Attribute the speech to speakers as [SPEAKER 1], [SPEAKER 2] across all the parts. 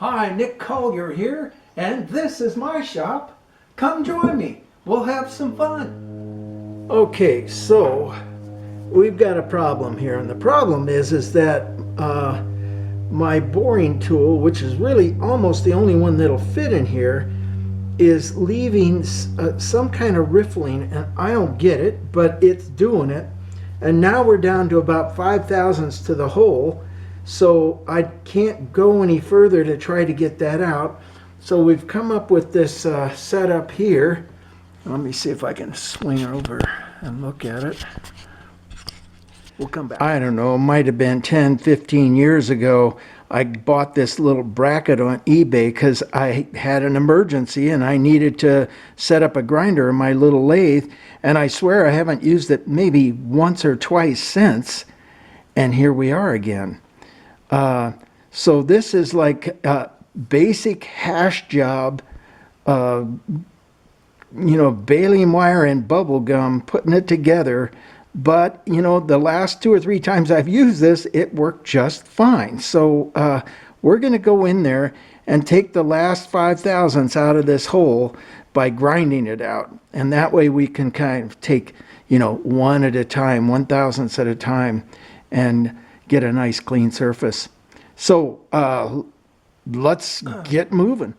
[SPEAKER 1] Hi, Nick Collier here, and this is my shop. Come join me. We'll have some fun. Okay, so we've got a problem here, and the problem is that my boring tool, which is really almost the only one that'll fit in here, is leaving some kind of riffling, and I don't get it, but it's doing it. And now we're down to about 5 thousandths to the hole, so I can't go any further to try to get that out. So we've come up with this setup here. Let me see if I can swing over and look at it. We'll come back. I don't know, it might have been 10, 15 years ago. I bought this little bracket on eBay because I had an emergency and I needed to set up a grinder in my little lathe. And I swear I haven't used it maybe once or twice since. And here we are again. So this is like a basic hash job, baling wire and bubble gum, putting it together. But, the last 2 or 3 times I've used this, it worked just fine. So we're going to go in there and take the last 5 thousandths out of this hole by grinding it out. And that way we can kind of take, one at a time, 1 thousandths at a time, and get a nice clean surface. So let's get moving.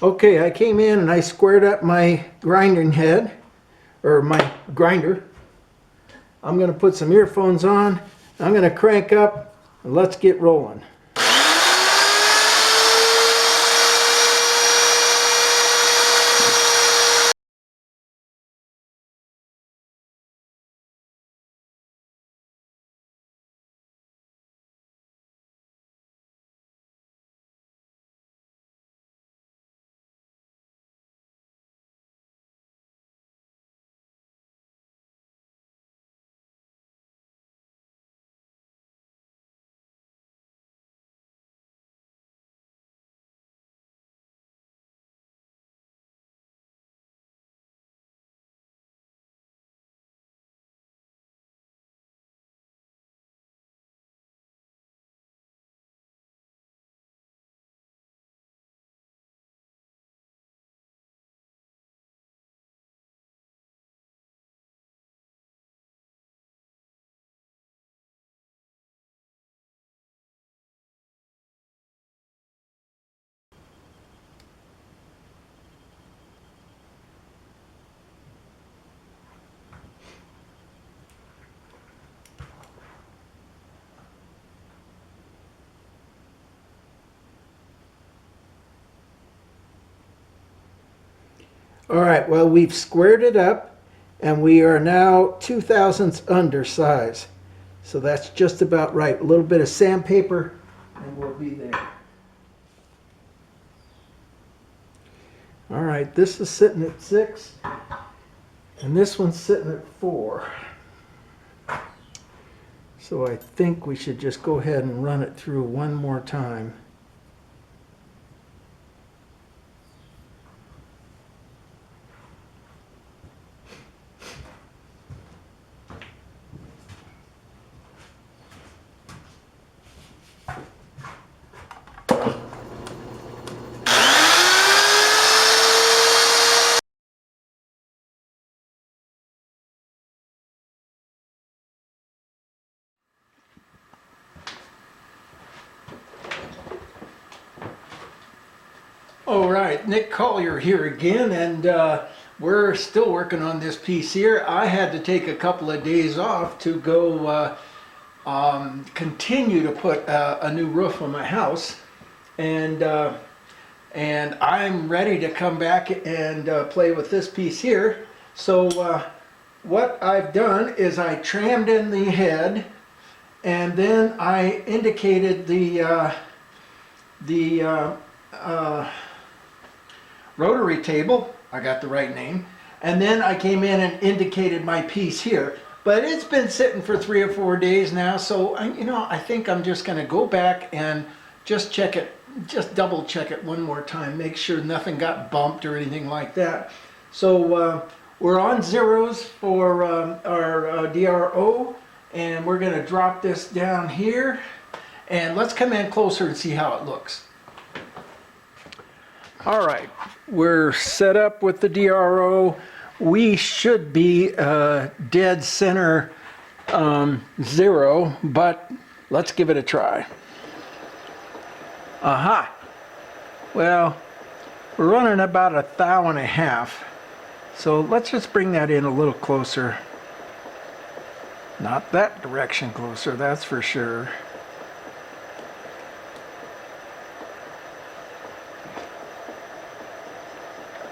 [SPEAKER 1] Okay, I came in and I squared up my grinding head, or my grinder. I'm going to put some earphones on. I'm going to crank up, and let's get rolling. All right, well, we've squared it up, and we are now 2 thousandths under size. So that's just about right. A little bit of sandpaper, and we'll be there. All right, this is sitting at 6, and this one's sitting at 4. So I think we should just go ahead and run it through one more time. All right, Nick Collier here again, and we're still working on this piece here. I had to take a couple of days off to go continue to put a new roof on my house, and I'm ready to come back and play with this piece here. So what I've done is I trammed in the head, and then I indicated the rotary table. I got the right name. And then I came in and indicated my piece here. But it's been sitting for 3 or 4 days now, so I think I'm just going to go back and just check it, just double check it one more time, make sure nothing got bumped or anything like that. So we're on zeros for our DRO, And we're going to drop this down here. And let's come in closer and see how it looks. All right, we're set up with the DRO. We should be dead center 0, but let's give it a try. Aha! Well, we're running about 1.5 thou. So let's just bring that in a little closer. Not that direction closer, that's for sure.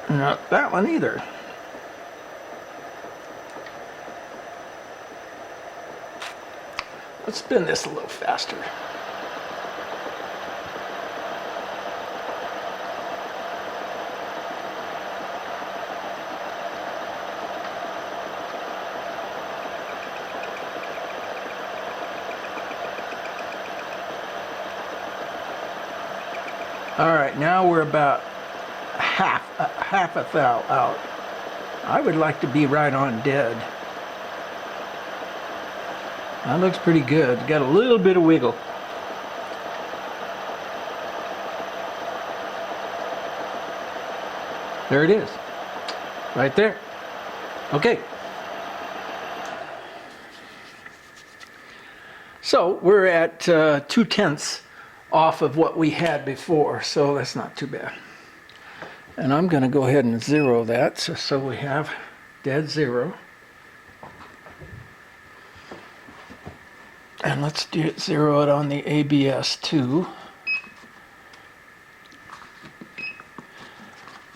[SPEAKER 1] Not that one either. Let's spin this a little faster. All right, now we're about half a thou out. I would like to be right on dead. That looks pretty good. Got a little bit of wiggle. There it is. Right there. Okay. So we're at 2/10 off of what we had before, so that's not too bad. And I'm going to go ahead and 0 that, so we have dead 0. And let's 0 it on the ABS too.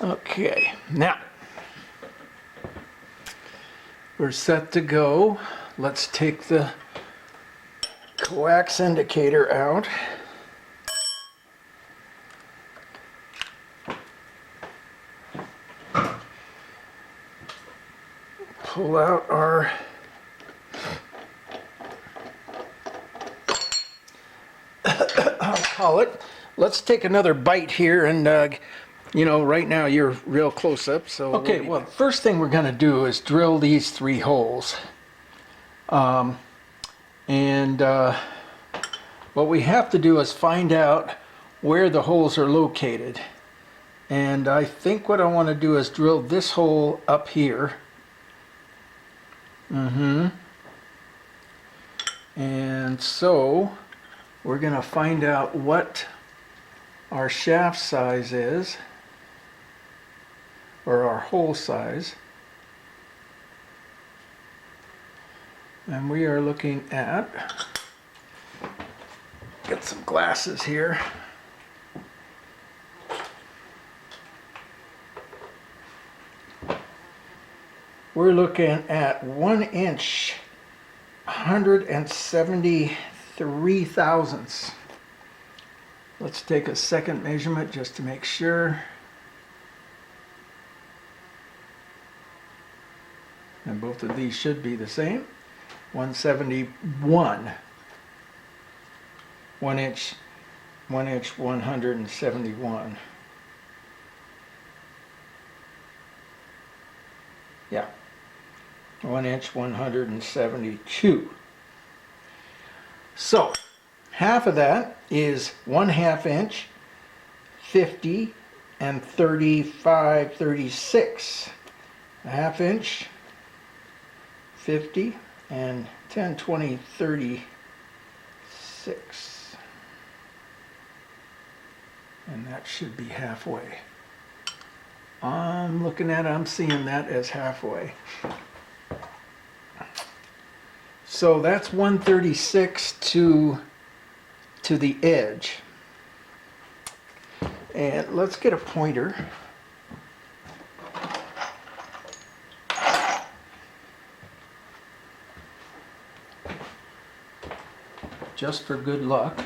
[SPEAKER 1] Okay, now we're set to go. Let's take the coax indicator out. Pull out our I'll call it. Let's take another bite here, and you know, right now you're real close up, so okay. Well, first thing we're going to do is drill these 3 holes, and what we have to do is find out where the holes are located. And I think what I want to do is drill this hole up here. And so we're going to find out what our shaft size is, or our hole size. And we are looking at, get some glasses here. We're looking at 1 inch, 173 thousandths. Let's take a second measurement just to make sure. And both of these should be the same. 171. 1 inch, 171. Yeah. 1 inch, 172. So half of that is 1/2 inch, 50 and 35, 36. 1/2 inch, 50 and 10, 20, 36. And that should be halfway. I'm looking at it, I'm seeing that as halfway. So that's 136 to the edge. And let's get a pointer. Just for good luck.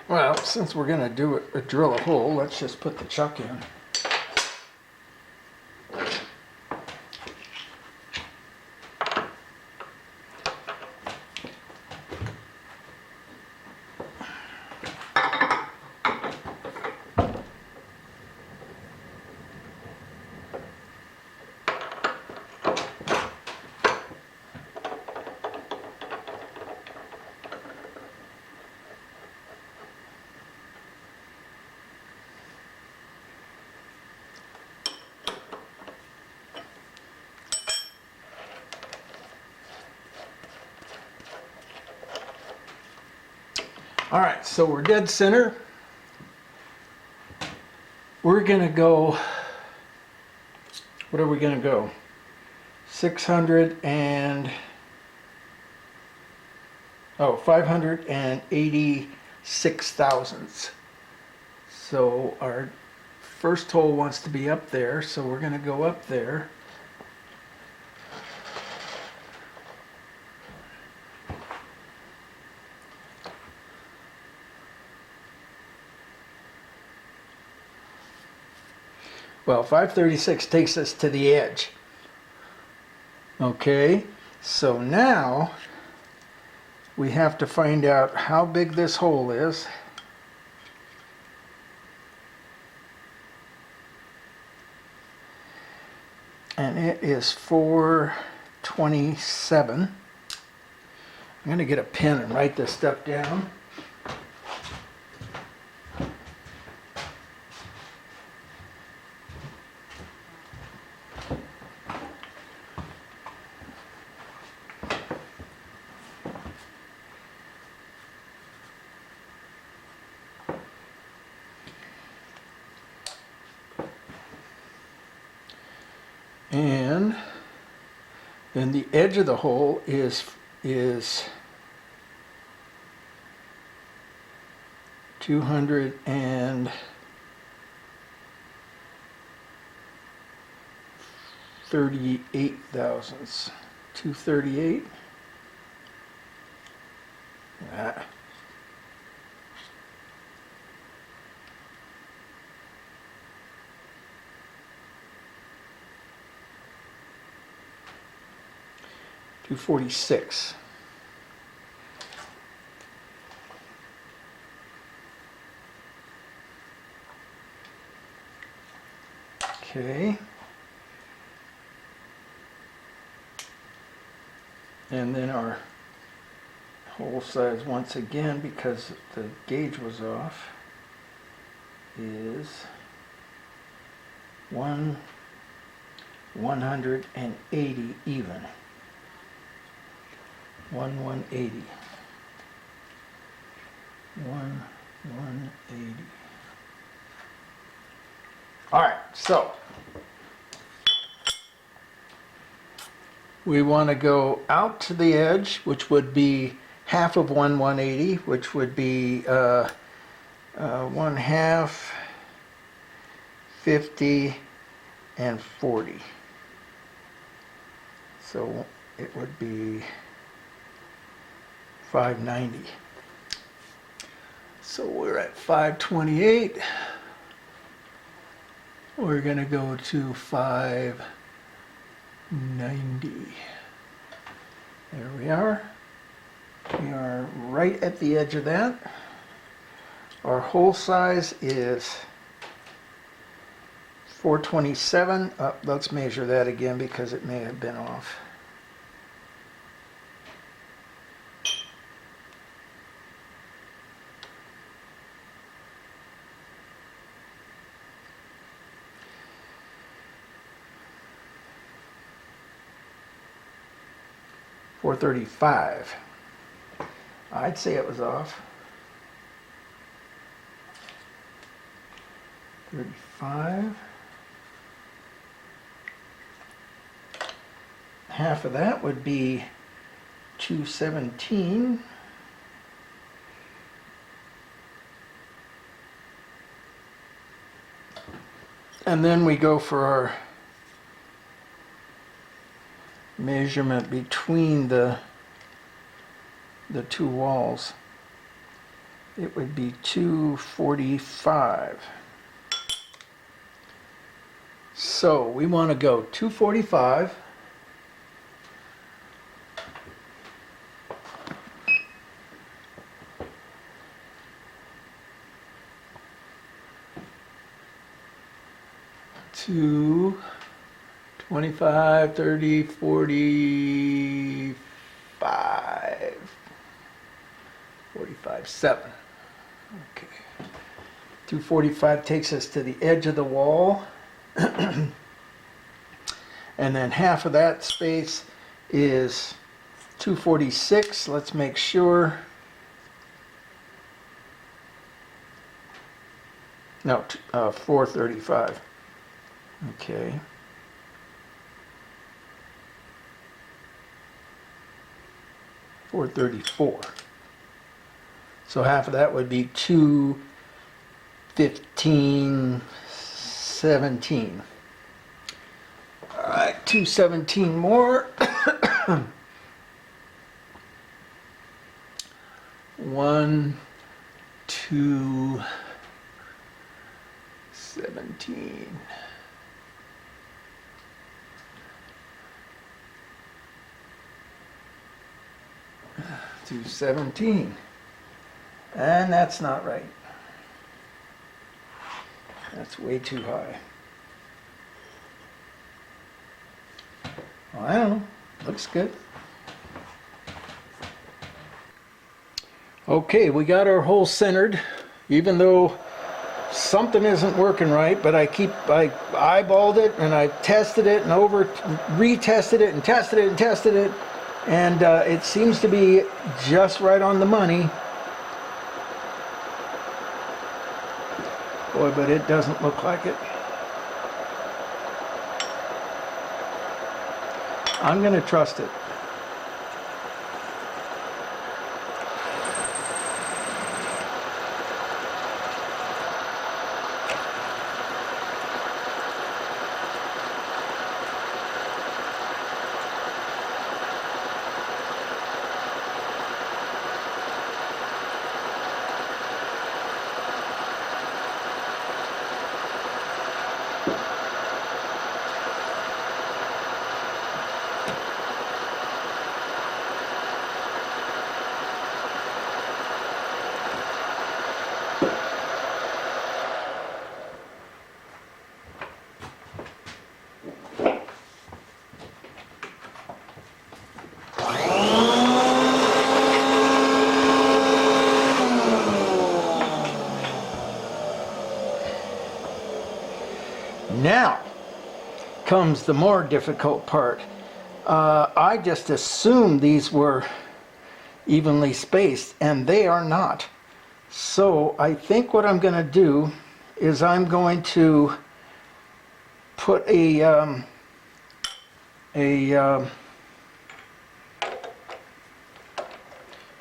[SPEAKER 1] Well, since we're going to do it, drill a hole, let's just put the chuck in. All right, so we're dead center. We're gonna go, what are we gonna go? 586 thousandths. So our first hole wants to be up there, so we're gonna go up there. Well, 536 takes us to the edge. Okay, so now we have to find out how big this hole is. And it is 427. I'm going to get a pen and write this stuff down. And then the edge of the hole is 238 thousandths. 238. Ah. $246. Okay. And then our hole size, once again, because the gauge was off, is 180 even. 180. 180. All right, so we want to go out to the edge, which would be half of 180, which would be 1/2, 50, and 40. So it would be 590. So we're at 528. We're going to go to 590. There we are. We are right at the edge of that. Our hole size is 427. Let's measure that again because it may have been off. .435. I'd say it was off. 35. Half of that would be 217. And then we go for our measurement between the two walls. It would be 245. So we want to go 245. To 25, 30, 45, 45, 7. Okay. 245 takes us to the edge of the wall. And then half of that space is 246. Let's make sure. No, 435. Okay. $434. So half of that would be $215.17. All right, $217 more. 1, 2, 17. To 17, and that's not right. That's way too high. Well, I don't know. Looks good. Okay, we got our hole centered, even though something isn't working right, but I eyeballed it and I tested it and retested it and tested it and tested it. And it seems to be just right on the money. Boy, but it doesn't look like it. I'm going to trust it. Now comes the more difficult part. I just assumed these were evenly spaced, and they are not. So I think what I'm going to do is I'm going to put a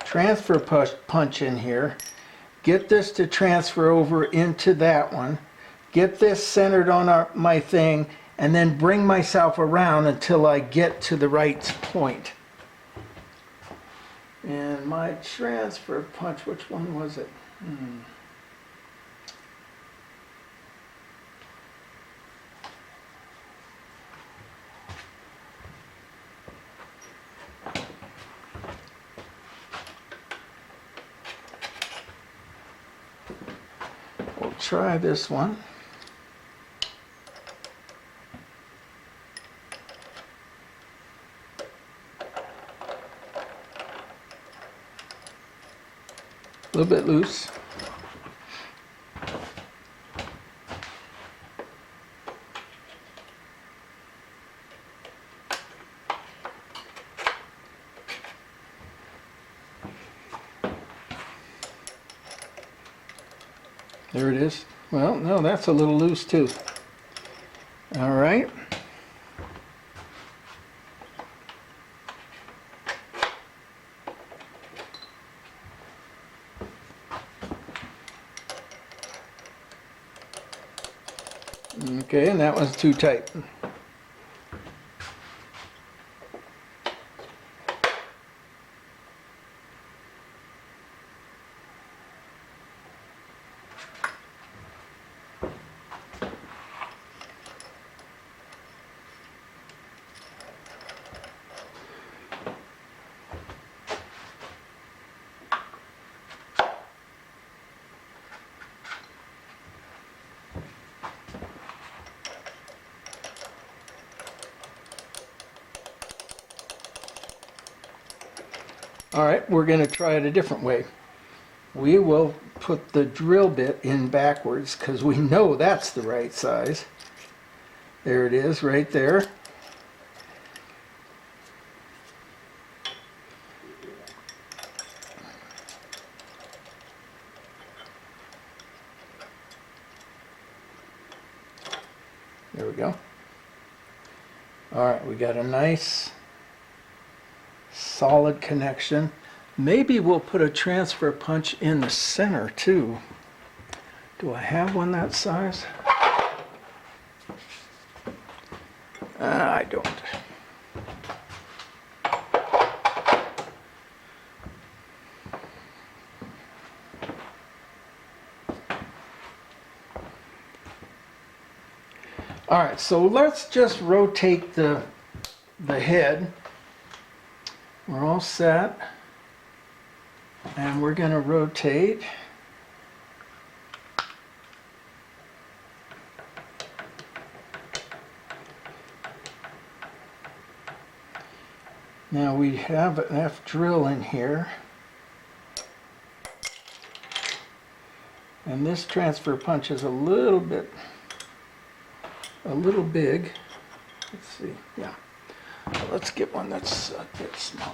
[SPEAKER 1] transfer punch in here, get this to transfer over into that one, get this centered on my thing, and then bring myself around until I get to the right point. And my transfer punch, which one was it? We'll try this one. A little bit loose. There it is. Well, no, that's a little loose too. All right. Okay, and that one's too tight. All right, we're going to try it a different way. We will put the drill bit in backwards because we know that's the right size. There it is, right there. There we go. All right, we got a nice solid connection. Maybe we'll put a transfer punch in the center too. Do I have one that size? I don't. All right, so let's just rotate the head. We're all set. And we're going to rotate. Now we have an F drill in here. And this transfer punch is a little big. Let's see, yeah. Let's get one that's a bit smaller.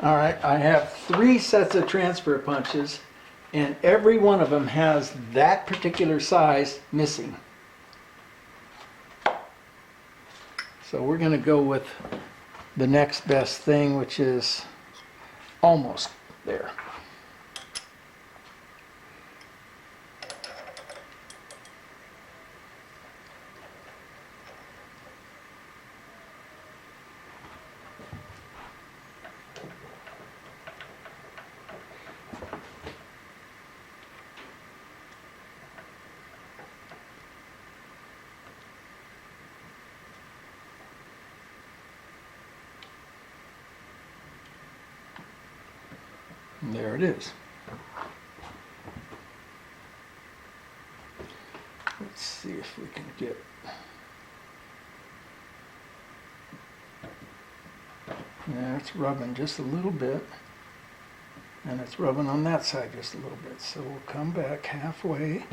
[SPEAKER 1] All right, I have 3 sets of transfer punches, and every one of them has that particular size missing. So we're going to go with the next best thing, which is almost there. And there it is. Let's see if we can get... Yeah, it's rubbing just a little bit. And it's rubbing on that side just a little bit. So we'll come back halfway.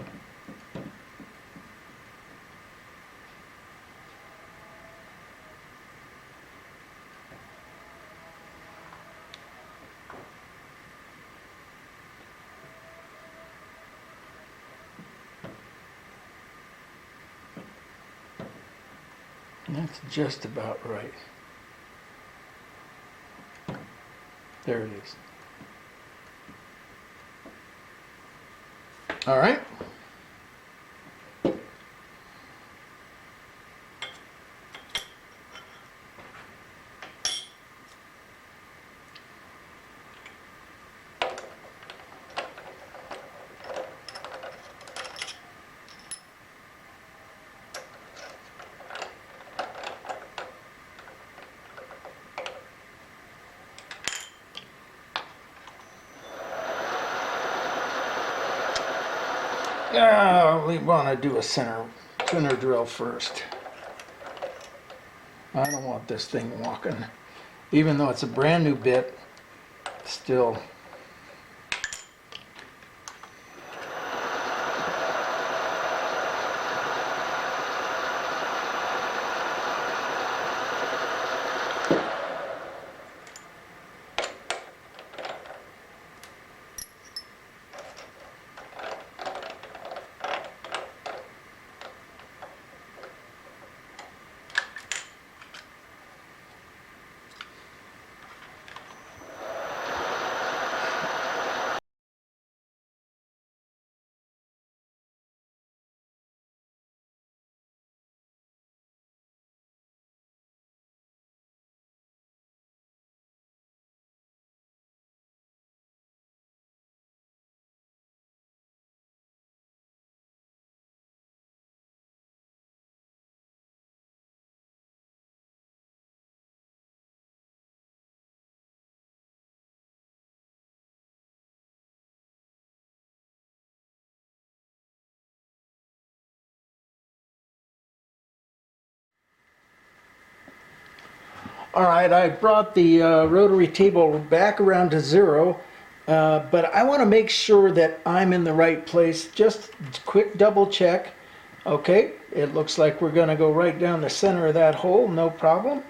[SPEAKER 1] That's just about right. There it is. All right. We want to do a center drill first. I don't want this thing walking. Even though it's a brand new bit, still. All right, I brought the rotary table back around to 0, but I want to make sure that I'm in the right place. Just quick double check. Okay, it looks like we're going to go right down the center of that hole, no problem.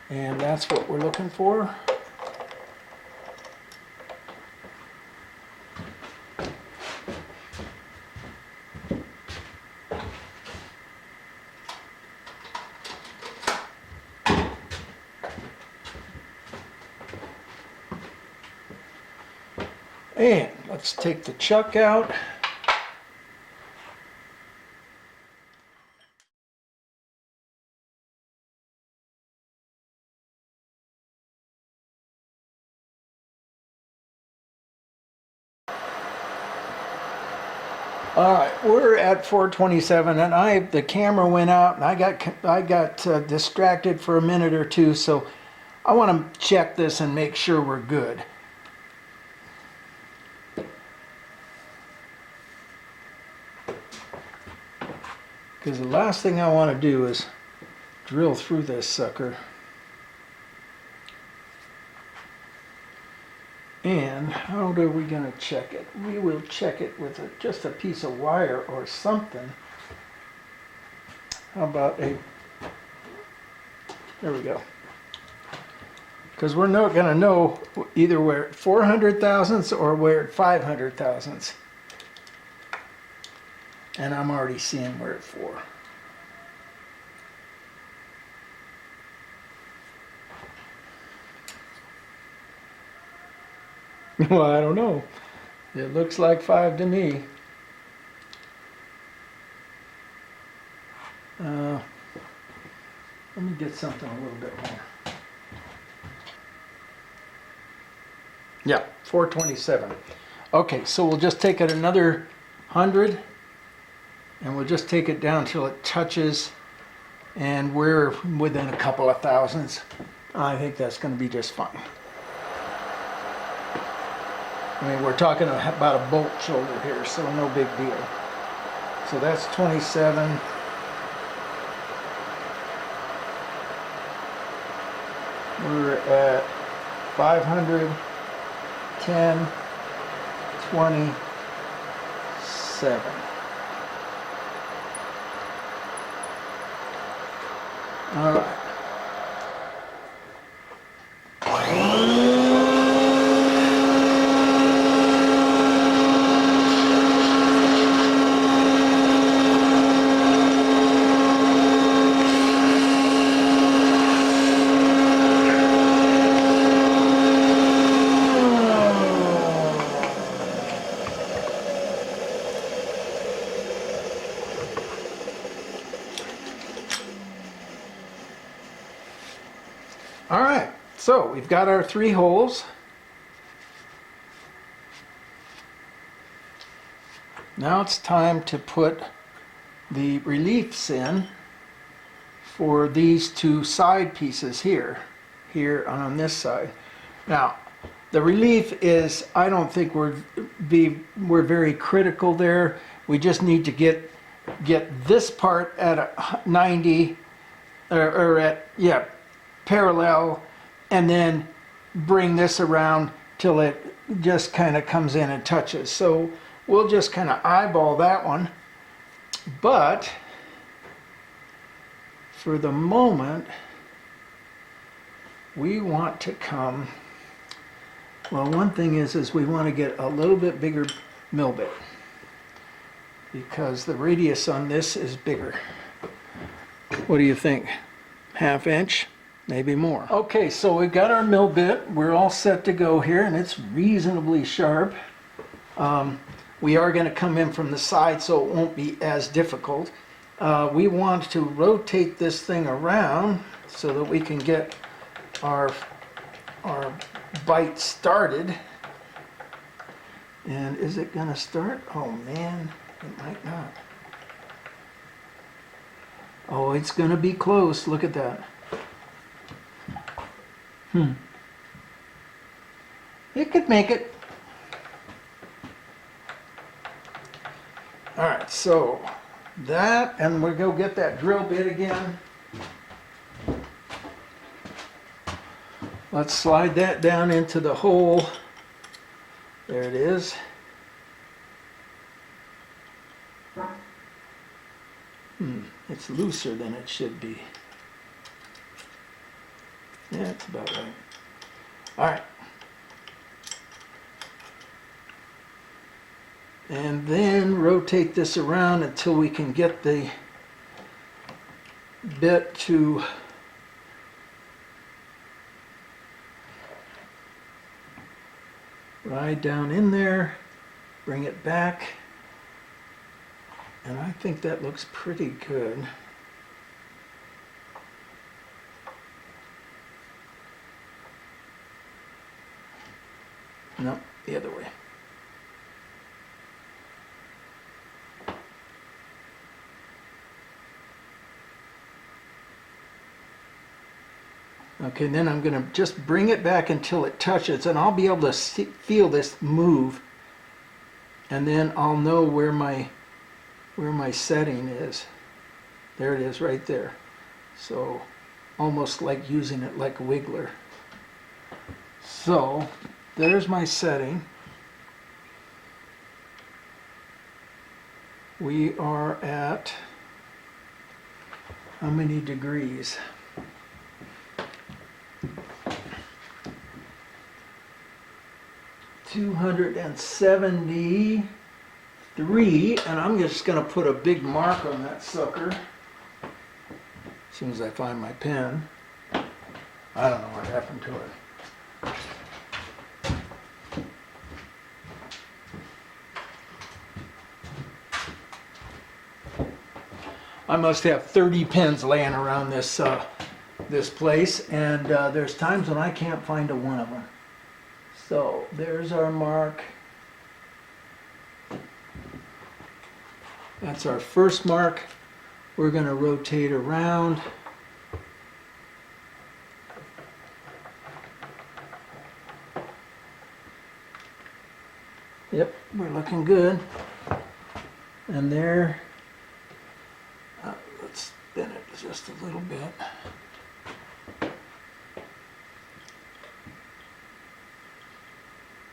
[SPEAKER 1] And that's what we're looking for. And let's take the chuck out. All right, we're at 427, and the camera went out, and I got distracted for a minute or two, so I want to check this and make sure we're good. Because the last thing I want to do is drill through this sucker. And how are we going to check it? We will check it with just a piece of wire or something. How about there we go. Because we're not going to know either we're at 400 thousandths or we're at 500 thousandths. And I'm already seeing we're at 4. Well, I don't know. It looks like 5 to me. Let me get something a little bit more. Yeah, 427. Okay, so we'll just take it another 100, and we'll just take it down till it touches, and we're within a couple of thousandths. I think that's going to be just fine. I mean, we're talking about a bolt shoulder here, so no big deal. So that's 27. We're at 500, 10, 27. All right. All right, so we've got our 3 holes. Now it's time to put the reliefs in for these 2 side pieces here on this side. Now, the relief is, I don't think we're very critical there. We just need to get this part at a 90 or at, yeah, parallel, and then bring this around till it just kind of comes in and touches. So we'll just kind of eyeball that one, but for the moment we want to come, well, one thing is we want to get a little bit bigger mill bit because the radius on this is bigger. What do you think? 1/2 inch? Maybe more. Okay, so we've got our mill bit. We're all set to go here, and it's reasonably sharp. We are going to come in from the side, so it won't be as difficult. We want to rotate this thing around so that we can get our bite started. And is it going to start? Oh man, it might not. Oh, it's going to be close. Look at that. It could make it. All right, so that, and we'll go get that drill bit again. Let's slide that down into the hole. There it is. It's looser than it should be. Yeah, that's about right. All right. And then rotate this around until we can get the bit to ride down in there, bring it back, and I think that looks pretty good. No, the other way. Okay, then I'm going to just bring it back until it touches, and I'll be able to feel this move, and then I'll know where my setting is. There it is right there. So almost like using it like a wiggler. So there's my setting. We are at how many degrees? 273, and I'm just going to put a big mark on that sucker as soon as I find my pen. I don't know what happened to it. I must have 30 pens laying around this place, and there's times when I can't find a one of them. So there's our mark. That's our first mark. We're going to rotate around. Yep, we're looking good. And there, let's spin it just a little bit.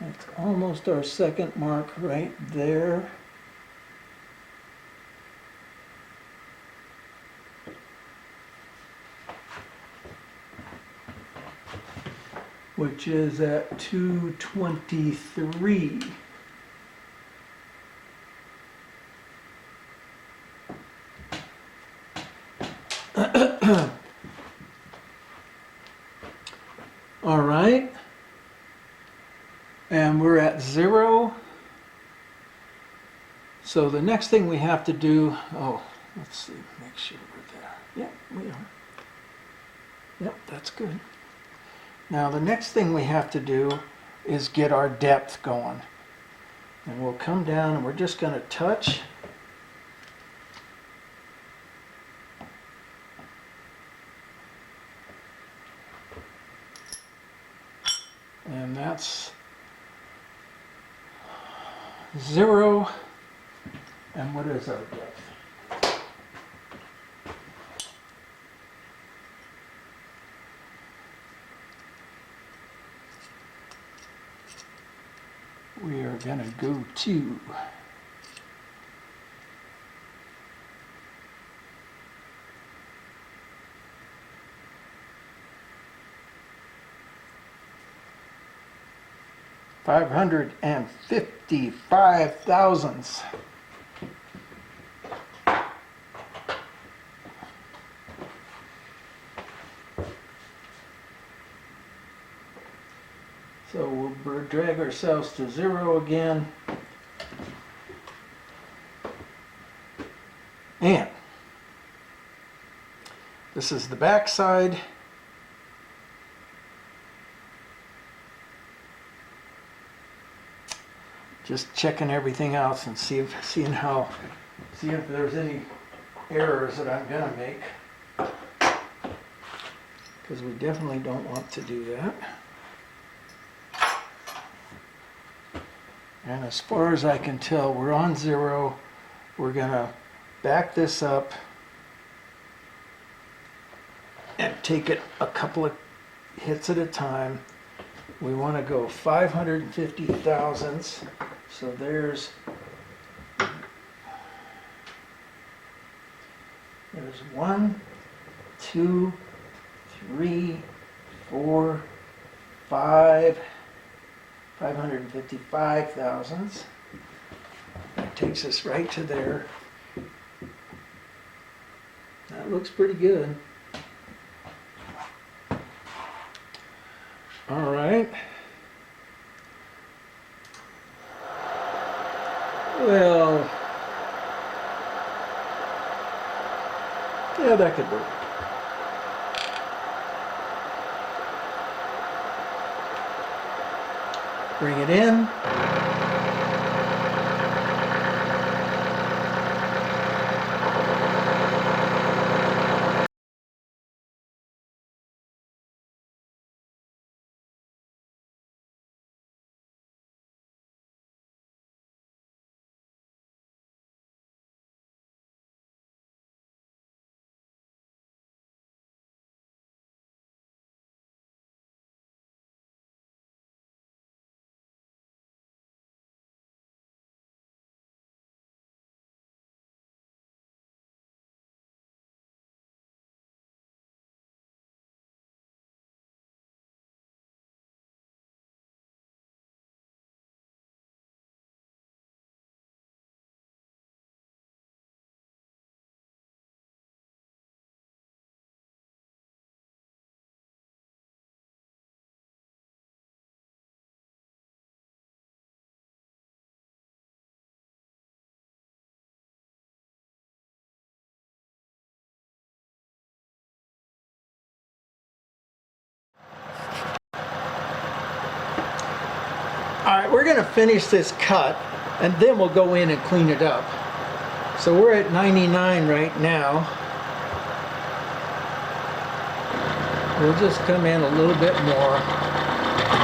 [SPEAKER 1] That's almost our second mark right there. Which is at 223. All right. And we're at 0. So the next thing we have to do, let's see, make sure we're there. Yep, we are. Yep, that's good. Now the next thing we have to do is get our depth going. And we'll come down and we're just going to touch. And that's 0. And what is our depth? We are going to go to 555 thousandths. So we'll drag ourselves to 0 again. And this is the back side. Just checking everything else and seeing if there's any errors that I'm gonna make, because we definitely don't want to do that. And as far as I can tell, we're on 0. We're gonna back this up and take it a couple of hits at a time. We want to go 550 thousandths. So there's 1, 2, 3, 4, 5, 555 thousandths. That takes us right to there. That looks pretty good. All right. Well, yeah, that could work. Bring it in. All right, we're going to finish this cut and then we'll go in and clean it up. So we're at 99 right now. We'll just come in a little bit more.